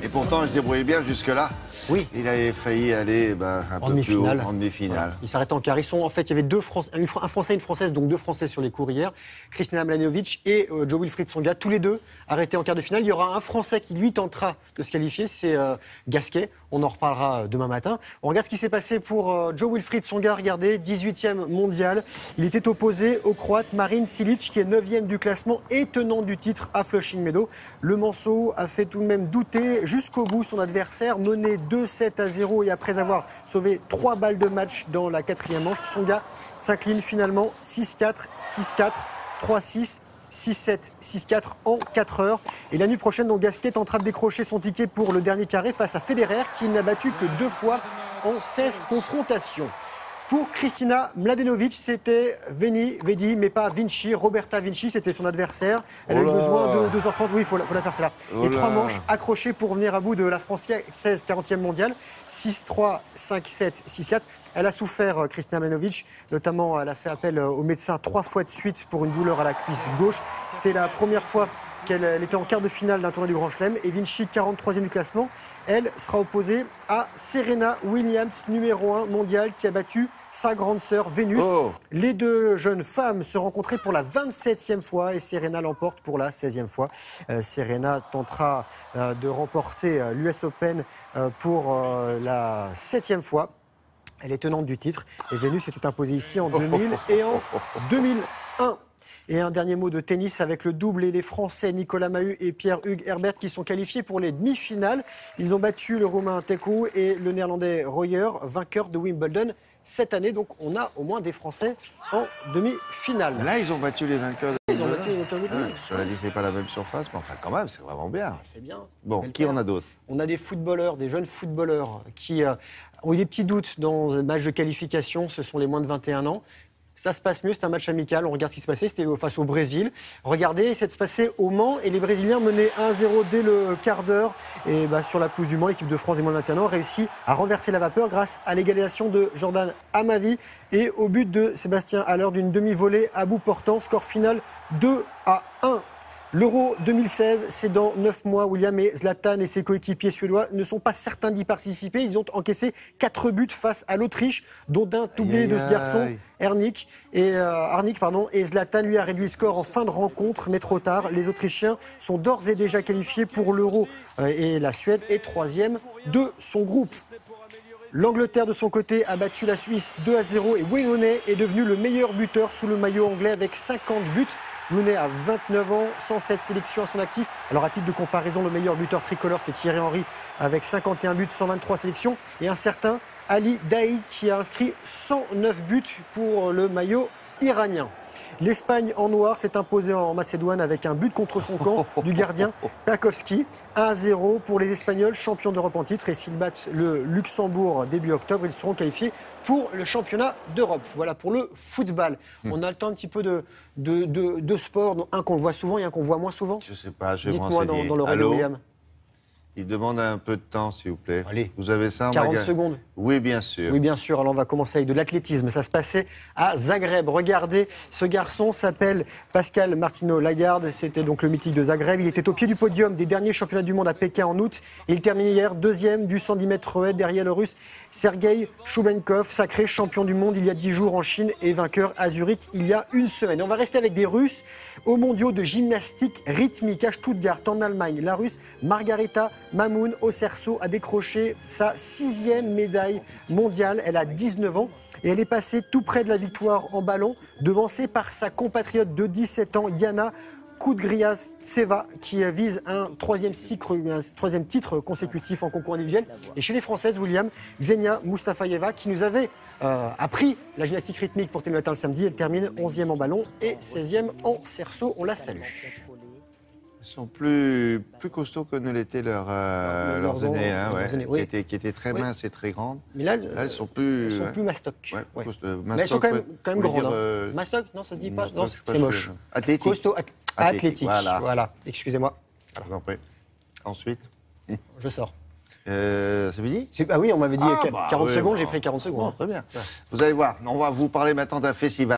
Et pourtant, il se débrouillait bien jusque-là. Oui. Il avait failli aller un peu plus haut en demi-finale. Il s'arrête en quart. En fait, il y avait deux Français, un Français et une Française, donc deux Français sur les cours hier. Kristina Mladenovic et Joe Wilfried Tsonga, tous les deux arrêtés en quart de finale. Il y aura un Français qui, lui, tentera de se qualifier, c'est Gasquet. On en reparlera demain matin. On regarde ce qui s'est passé pour Joe Wilfried Tsonga. Regardez, 18e mondial. Il était opposé au Croate Marin Cilic, qui est 9e du classement et tenant du titre à Flushing Meadows. Le Manceau a fait tout de même douter jusqu'au bout son adversaire, mené 2-7-0 et après avoir sauvé 3 balles de match dans la 4e manche, Tsonga s'incline finalement 6-4, 6-4, 3-6. 6-7, 6-4 en 4 heures. Et la nuit prochaine, donc, Gasquet tentera de décrocher son ticket pour le dernier carré face à Federer, qui n'a battu que 2 fois en 16 confrontations. Pour Kristina Mladenovic, c'était Vedi, mais pas Vinci. Roberta Vinci, c'était son adversaire. Elle a eu besoin de 2h30. Oui, il faut la faire celle-là. Et 3 manches accrochées pour venir à bout de la Française 40e mondiale. 6-3, 5-7, 6-4. Elle a souffert, Kristina Mladenovic. Notamment, elle a fait appel au médecin 3 fois de suite pour une douleur à la cuisse gauche. C'est la première fois qu'elle était en quart de finale d'un tournoi du Grand Chelem. Et Vinci, 43e du classement, elle sera opposée à Serena Williams, numéro 1 mondial, qui a battu sa grande sœur Vénus. Les deux jeunes femmes se rencontraient pour la 27e fois et Serena l'emporte pour la 16e fois. Serena tentera de remporter l'US Open pour la 7e fois. Elle est tenante du titre et Vénus était imposée ici en 2000 et en 2001. Et un dernier mot de tennis avec le double et les Français Nicolas Mahut et Pierre-Hugues Herbert qui sont qualifiés pour les demi-finales. Ils ont battu le Roumain Tecou et le Néerlandais Royer, vainqueurs de Wimbledon cette année. Donc on a au moins des Français en demi-finale. Là, ils ont battu les vainqueurs. Ils ont battu les vainqueurs. Cela dit, c'est pas la même surface, mais enfin quand même, c'est vraiment bien. C'est bien. Bon, qui en a d'autres? On a des footballeurs, des jeunes footballeurs qui ont eu des petits doutes dans le match de qualification. Ce sont les moins de 21 ans. Ça se passe mieux, c'est un match amical. On regarde ce qui se passait, c'était face au Brésil. Regardez, ça se passait au Mans et les Brésiliens menaient 1-0 dès le quart d'heure. Et sur la pelouse du Mans, l'équipe de France des moins de 21 ans a réussi à renverser la vapeur grâce à l'égalisation de Jordan Amavi et au but de Sébastien Haller d'une demi-volée à bout portant. Score final 2-1. L'Euro 2016, c'est dans 9 mois. William et Zlatan et ses coéquipiers suédois ne sont pas certains d'y participer. Ils ont encaissé 4 buts face à l'Autriche, dont d'un doublé de ce garçon, Arnik. Et Zlatan lui a réduit le score en fin de rencontre, mais trop tard. Les Autrichiens sont d'ores et déjà qualifiés pour l'Euro et la Suède est 3e de son groupe. L'Angleterre, de son côté, a battu la Suisse 2-0 et Wayne Rooney est devenu le meilleur buteur sous le maillot anglais avec 50 buts. Rooney a 29 ans, 107 sélections à son actif. Alors, à titre de comparaison, le meilleur buteur tricolore, c'est Thierry Henry avec 51 buts, 123 sélections. Et un certain Ali Daei qui a inscrit 109 buts pour le maillot iranien. L'Espagne en noir s'est imposée en Macédoine avec un but contre son camp du gardien Pakowski. 1-0 pour les Espagnols, champions d'Europe en titre. Et s'ils battent le Luxembourg début octobre, ils seront qualifiés pour le championnat d'Europe. Voilà pour le football. On a le temps un petit peu de sport, un qu'on voit souvent et un qu'on voit moins souvent. Je sais pas, je vais me Dites-moi renseigner. dans le René William. Il demande un peu de temps, s'il vous plaît. Allez. Vous avez ça en 40 magasin? secondes. Oui, bien sûr. Oui, bien sûr. Alors, on va commencer avec de l'athlétisme. Ça se passait à Zagreb. Regardez, ce garçon s'appelle Pascal Martino Lagarde. C'était donc le mythique de Zagreb. Il était au pied du podium des derniers championnats du monde à Pékin en août. Il terminait hier 2e du 110 mètres haies derrière le russe Sergei Choubenkov, sacré champion du monde il y a 10 jours en Chine et vainqueur à Zurich il y a une semaine. Et on va rester avec des Russes aux mondiaux de gymnastique rythmique à Stuttgart en Allemagne. La Russe Margarita Mamoun au cerceau a décroché sa 6e médaille mondiale. Elle a 19 ans et elle est passée tout près de la victoire en ballon, devancée par sa compatriote de 17 ans, Yana Kudryavtseva, qui vise un 3e titre consécutif en concours individuel. Et chez les Françaises, William, Xenia Mustafaeva, qui nous avait appris la gymnastique rythmique pour Télématin le samedi, elle termine 11e en ballon et 16e en cerceau. On la salue. Ils sont plus costauds que ne l'étaient leurs aînés, hein, oui. qui étaient très minces et très grandes. Mais là, elles sont plus... Elles sont plus mastoc. Ouais, Ouais. Mais elles sont quand même grandes. Mastoc, non, ça se dit pas. Non, c'est moche. Athlétique. Costaud, athlétique. Voilà. Excusez-moi. Je vous en prie. Ensuite, Je sors. c'est fini? Ah oui, on m'avait dit 40 oui, secondes, bon. j'ai pris 40 secondes. Bon, très bien. Vous allez voir, on va vous parler maintenant d'un festival.